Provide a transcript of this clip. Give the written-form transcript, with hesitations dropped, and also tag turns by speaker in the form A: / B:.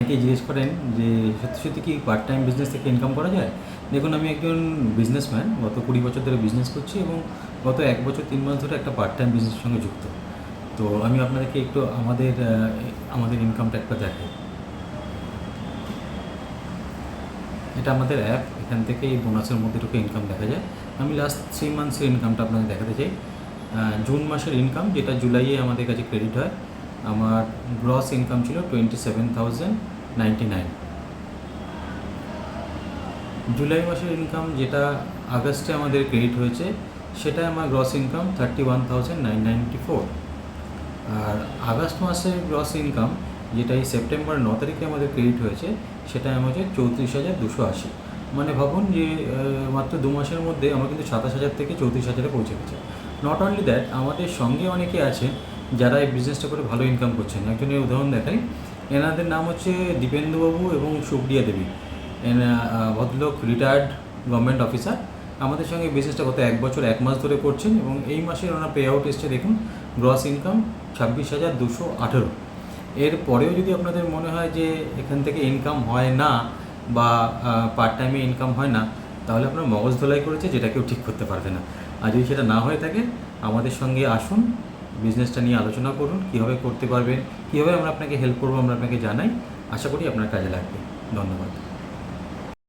A: অনেকেই জিজ্ঞেস করেন যে সত্যি সত্যি কি পার্ট টাইম বিজনেস থেকে ইনকাম করা যায়। দেখুন, আমি একজন বিজনেসম্যান, গত 20 বছর ধরে বিজনেস করছি এবং গত 1 বছর 3 মাস ধরে একটা পার্ট টাইম বিজনেসের সঙ্গে যুক্ত। তো আমি আপনাদেরকে একটু আমাদের ইনকামটা একটা দেখাই। এটা আমাদের অ্যাপ, এখান থেকে এই বোনাসের মধ্যে ঢুকে ইনকাম দেখা যায়। আমি লাস্ট 3 মান্থসের ইনকামটা আপনাদের দেখাতে চাই। জুন মাসের ইনকাম, যেটা জুলাইয়ে আমাদের কাছে ক্রেডিট হয়, আমার গ্রস ইনকাম ছিল 27,099। জুলাই মাসের ইনকাম, যেটা আগস্টে আমাদের ক্রেডিট হয়েছে, সেটা আমার গ্রস ইনকাম 31,994। আর আগস্ট মাসের গ্রস ইনকাম, যেটা এই সেপ্টেম্বর 9 তারিখে আমাদের ক্রেডিট হয়েছে, সেটা আমাদের 34,280। মানে ভাবুন যে মাত্র 2 মাসের মধ্যে আমার কিন্তু 27,000 থেকে 34,000-এ পৌঁছে গেছে। নট অনলি দ্যাট, আমাদের সঙ্গে অনেকে আছেন যারা এই বিজনেসটা করে ভালো ইনকাম করছেন। একজনের উদাহরণ দেখাই, এনাদের নাম হচ্ছে দীপেন্দুবাবু এবং সুপ্রিয়া দেবী। ভদ্রলোক রিটায়ার্ড গভর্নমেন্ট অফিসার, আমাদের সঙ্গে বিজনেসটা গত 1 বছর 1 মাস ধরে করছেন এবং এই মাসের ওনার পে আউট এসছে, দেখুন, গ্রস ইনকাম 26,218। এর পরেও যদি আপনাদের মনে হয় যে এখান থেকে ইনকাম হয় না বা পার্ট টাইমে ইনকাম হয় না, তাহলে আপনার মগজ ধোলাই করেছে, যেটা কেউ ঠিক করতে পারবে না। আর যদি সেটা না হয়ে থাকে, আমাদের সঙ্গে আসুন, বিজনেসটা নিয়ে আলোচনা করুন, কীভাবে করতে পারবেন, কীভাবে আমরা আপনাকে হেল্প করবো, আমরা আপনাকে জানাই। আশা করি আপনার কাজে লাগবে। ধন্যবাদ।